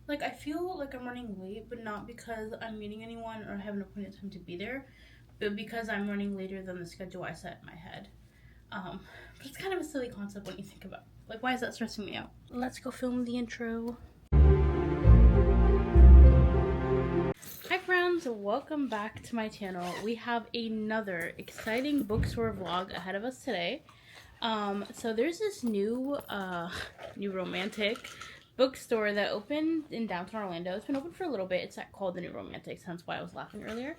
Like, I feel like I'm running late, but not because I'm meeting anyone or I have an appointed time to be there, but because I'm running later than the schedule I set in my head. But it's kind of a silly concept when you think about it. Like, why is that stressing me out? Let's go film the intro. Hi friends, welcome back to my channel. We have another exciting bookstore vlog ahead of us today. So there's this new romantic bookstore that opened in downtown Orlando. It's been open for a little bit. It's called the New Romantics, hence why I was laughing earlier.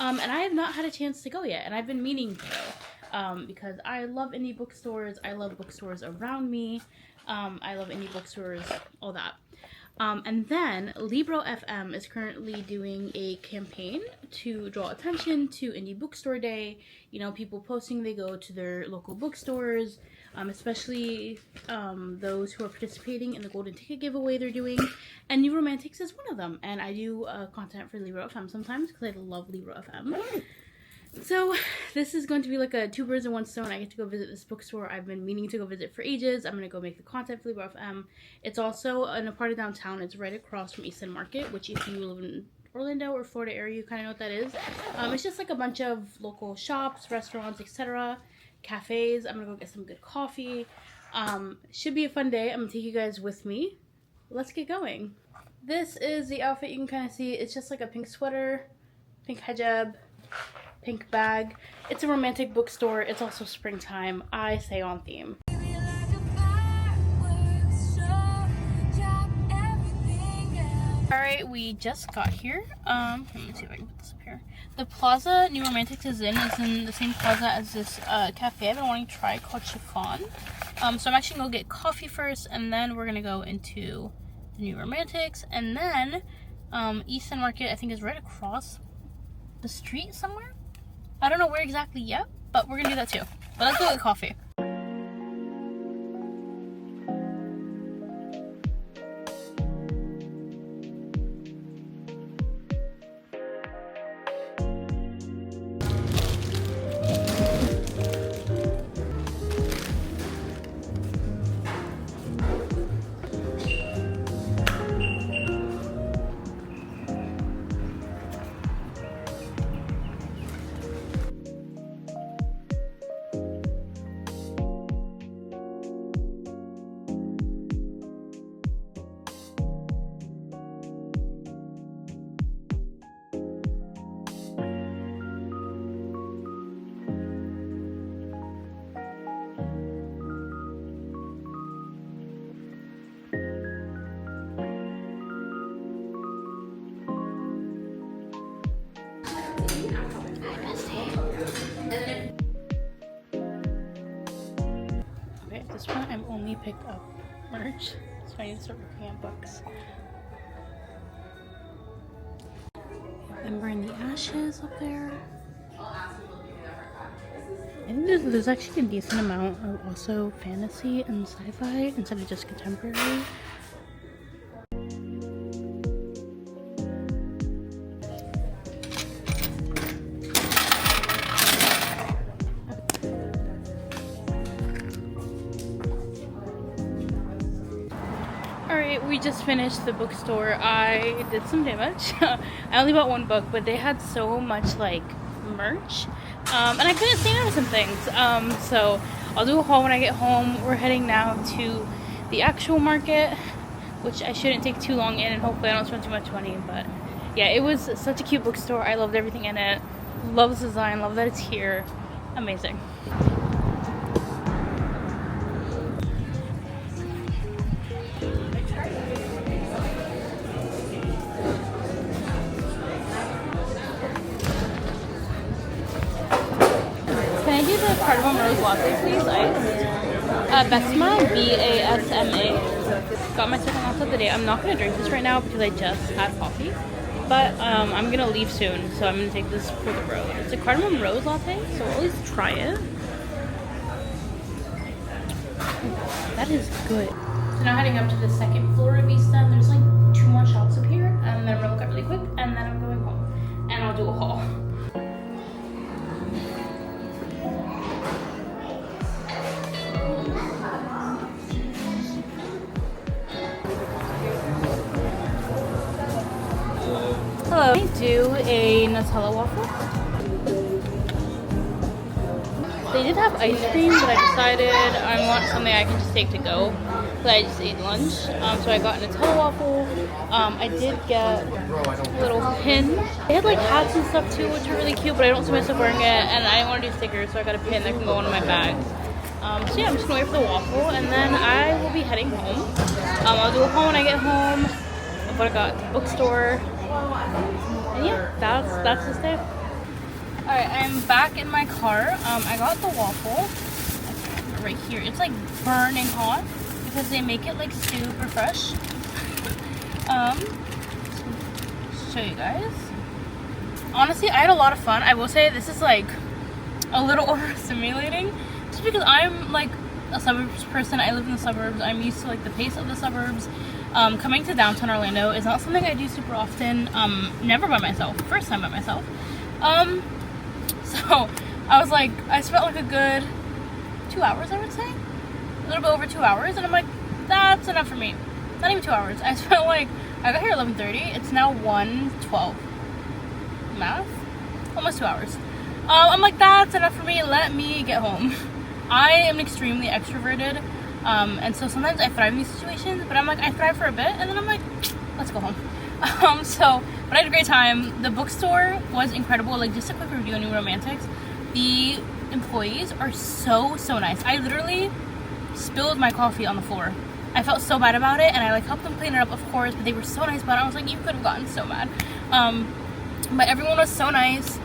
And I have not had a chance to go yet, and I've been meaning to, because I love indie bookstores. I love bookstores around me. I love indie bookstores, all that. And then Libro FM is currently doing a campaign to draw attention to Indie Bookstore Day. You know, people posting they go to their local bookstores, especially those who are participating in the Golden Ticket giveaway they're doing. And New Romantics is one of them. And I do content for Libro FM sometimes because I love Libro FM. So this is going to be like a two birds in one stone. I get to go visit this bookstore I've been meaning to go visit for ages. I'm going to go make the content for Libro FM. It's also in a part of downtown. It's right across from East End Market, which if you live in Orlando or Florida area, you kind of know what that is. It's just like a bunch of local shops, restaurants, etc. Cafes. I'm going to go get some good coffee. Should be a fun day. I'm going to take you guys with me. Let's get going. This is the outfit you can kind of see. It's just like a pink sweater, pink hijab, pink bag. It's a romantic bookstore. It's also springtime. I say on theme. Alright, we just got here. Let me see if I can put this up here. The plaza New Romantics is in the same plaza as this cafe I've been wanting to try called Chiffon. So I'm actually gonna go get coffee first, and then we're gonna go into the New Romantics, and then East End Market I think is right across the street somewhere. I don't know where exactly yet, but we're gonna do that too. But let's go get coffee. Okay, at this point I'm only picked up merch, so I need to start looking at books. Ember in the Ashes up there. I think there's actually a decent amount of also fantasy and sci-fi instead of just contemporary. Alright, we just finished the bookstore. I did some damage. I only bought one book, but they had so much like merch. And I couldn't say no to some things. So I'll do a haul when I get home. We're heading now to the actual market, which I shouldn't take too long in, and hopefully I don't spend too much money. But yeah, it was such a cute bookstore. I loved everything in it. Love the design, love that it's here. Amazing. Can I do the cardamom rose latte, please? Besma, B-A-S-M-A. Got my second latte of the day. I'm not going to drink this right now because I just had coffee. But I'm going to leave soon, so I'm going to take this for the road. It's a cardamom rose latte, so we'll at least try it. That is good. So now heading up to the second floor of East End. There's like 2 more shops up here, and then I'm going to look at really quick, and then I'm going home. And I'll do a haul. I do a Nutella waffle. They did have ice cream, but I decided I want something I can just take to go. So I just ate lunch. So I got a Nutella waffle. I did get a little pin. They had like hats and stuff too, which are really cute, but I don't see myself wearing it, and I didn't want to do stickers, so I got a pin that can go into my bags. So yeah, I'm just gonna wait for the waffle, and then I will be heading home. I'll do a haul when I get home of what I got at the bookstore. And yeah, that's this day. Alright, I'm back in my car. I got the waffle right here. It's like burning hot because they make it like super fresh. Show you guys. Honestly, I had a lot of fun. I will say this is like a little overstimulating just because I'm like a suburbs person. I live in the suburbs. I'm used to like the pace of the suburbs. Coming to downtown Orlando is not something I do super often. Never by myself. First time by myself. So I was like, I spent like a good 2 hours, I would say. A little bit over 2 hours, and I'm like, that's enough for me. Not even 2 hours. I spent like, I got here at 11:30. It's now 1:12. Math? Almost 2 hours. I'm like, that's enough for me. Let me get home. I am extremely extroverted, and so sometimes I thrive in these situations, but I'm like, I thrive for a bit, and then I'm like, let's go home. But I had a great time. The bookstore was incredible. Like, just a quick review on New Romantics. The employees are so nice. I literally spilled my coffee on the floor. I felt so bad about it, and I like helped them clean it up, of course, but they were so nice about it. I was like, you could have gotten so mad. But everyone was so nice.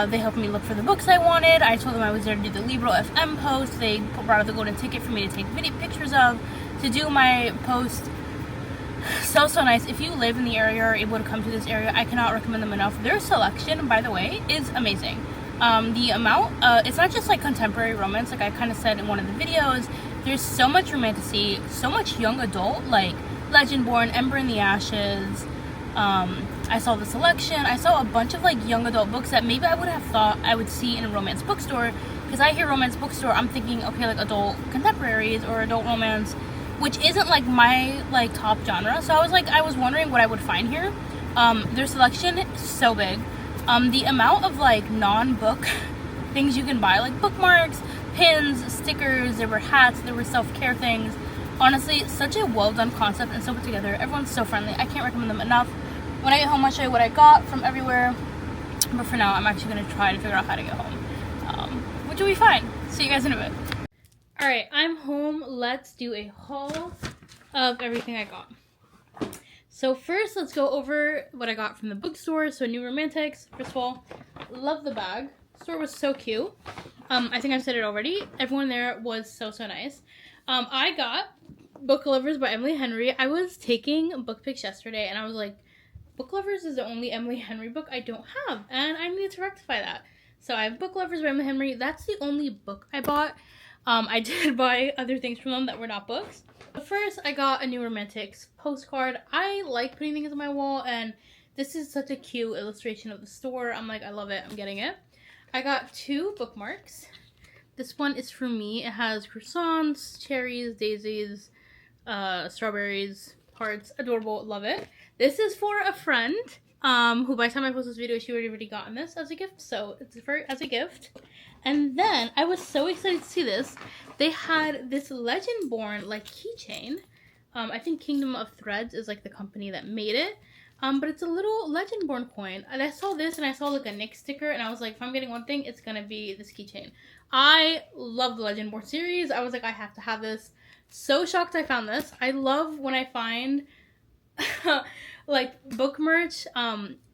They helped me look for the books I wanted. I told them I was there to do the Libro FM post. They brought out the golden ticket for me to take video pictures of, to do my post. So nice. If you live in the area or are able to come to this area, I cannot recommend them enough. Their selection, by the way, is amazing. The amount, it's not just like contemporary romance, like I kind of said in one of the videos. There's so much romantasy, so much young adult, like Legendborn, Ember in the Ashes. I saw the selection. I saw a bunch of like young adult books that maybe I would have thought I would see in a romance bookstore, because I hear romance bookstore, I'm thinking, okay, like adult contemporaries or adult romance, which isn't like my like top genre. So I was wondering what I would find here. Their selection is so big. The amount of like non-book things you can buy, like bookmarks, pins, stickers, there were hats, there were self-care things. Honestly, such a well done concept and so put together. Everyone's so friendly. I can't recommend them enough. When I get home, I'll show you what I got from everywhere. But for now, I'm actually going to try to figure out how to get home, which will be fine. See you guys in a bit. Alright, I'm home. Let's do a haul of everything I got. So first, let's go over what I got from the bookstore. So New Romantics. First of all, love the bag. The store was so cute. I think I've said it already. Everyone there was so nice. I got Book Lovers by Emily Henry. I was taking book pics yesterday, and I was like, Book Lovers is the only Emily Henry book I don't have, and I need to rectify that. So I have Book Lovers by Emily Henry. That's the only book I bought. I did buy other things from them that were not books. But first, I got a New Romantics postcard. I like putting things on my wall, and this is such a cute illustration of the store. I'm like, I love it. I'm getting it. I got 2 bookmarks. This one is for me. It has croissants, cherries, daisies, strawberries, hearts. Adorable. Love it. This is for a friend who by the time I post this video, she already gotten this as a gift. So it's for as a gift. And then I was so excited to see this. They had this Legendborn like keychain. I think Kingdom of Threads is like the company that made it. But it's a little Legendborn coin. And I saw this and I saw like a Nick sticker, and I was like, if I'm getting one thing, it's gonna be this keychain. I love the Legendborn series. I was like, I have to have this. So shocked I found this. I love when I find like book merch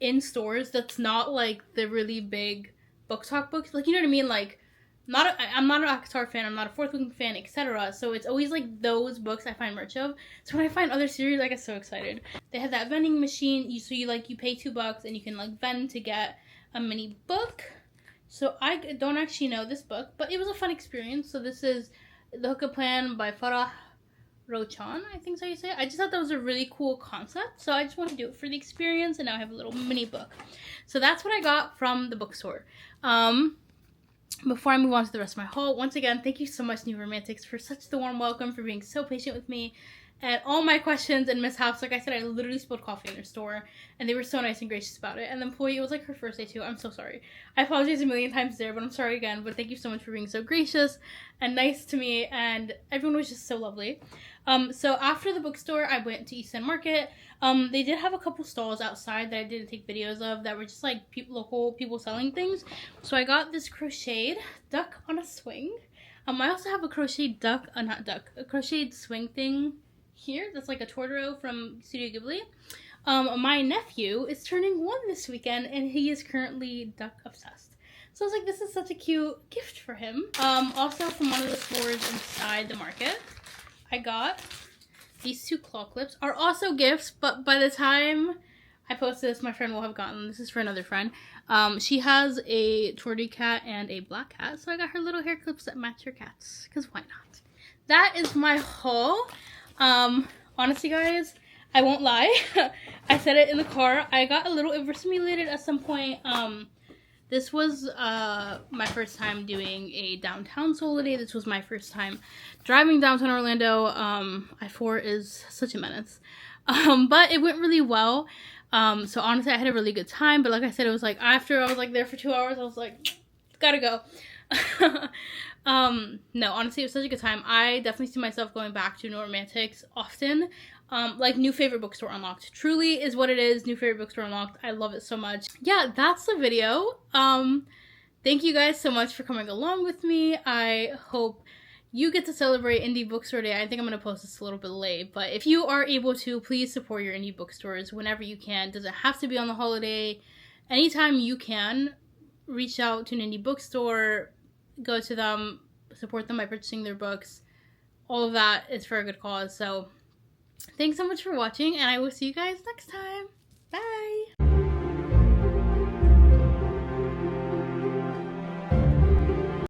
in stores that's not like the really big book talk books. Like, you know what I mean? Like, I'm not an ACOTAR fan, I'm not a Fourth Wing fan, etc. So it's always like those books I find merch of. So when I find other series, I get so excited. They have that vending machine. You pay $2 and you can like vend to get a mini book. So I don't actually know this book, but it was a fun experience. So this is The Hookah Plan by Farah Rochan, I think is how you say it. I just thought that was a really cool concept. So I just wanted to do it for the experience, and now I have a little mini book. So that's what I got from the bookstore. Before I move on to the rest of my haul, once again, thank you so much, New Romantics, for such the warm welcome, for being so patient with me, And all my questions and mishaps, like I said, I literally spilled coffee in their store, and they were so nice and gracious about it. And the employee, it was like her first day too. I'm so sorry. I apologize a million times there, but I'm sorry again. But thank you so much for being so gracious and nice to me, and everyone was just so lovely. So after the bookstore, I went to East End Market. They did have a couple stalls outside that I didn't take videos of that were just like local people selling things. So I got this crocheted duck on a swing. I also have a crocheted a crocheted swing thing here. That's like a Totoro from Studio Ghibli. My nephew is turning 1 this weekend, and he is currently duck obsessed. So I was like, this is such a cute gift for him. Also from one of the stores inside the market, I got these 2 claw clips. Are also gifts, but by the time I post this, my friend will have gotten them. This is for another friend. She has a tortie cat and a black cat, so I got her little hair clips that match her cats, because why not? That is my haul. Honestly, guys, I won't lie. I said it in the car. I got a little overstimulated at some point. This was my first time doing a downtown solo day. This was my first time driving downtown Orlando. I-4 is such a menace. But it went really well. So honestly, I had a really good time. But like I said, it was like after I was like there for 2 hours, I was like, gotta go. No, honestly, it was such a good time. I definitely see myself going back to No Romantics often. Like New Favorite Bookstore Unlocked truly is what it is. New Favorite Bookstore Unlocked. I love it so much. Yeah, that's the video. Thank you guys so much for coming along with me. I hope you get to celebrate Indie Bookstore Day. I think I'm going to post this a little bit late, but if you are able to, please support your indie bookstores whenever you can. Doesn't have to be on the holiday. Anytime you can, reach out to an indie bookstore, go to them, support them by purchasing their books. All of that is for a good cause. So thanks so much for watching, and I will see you guys next time.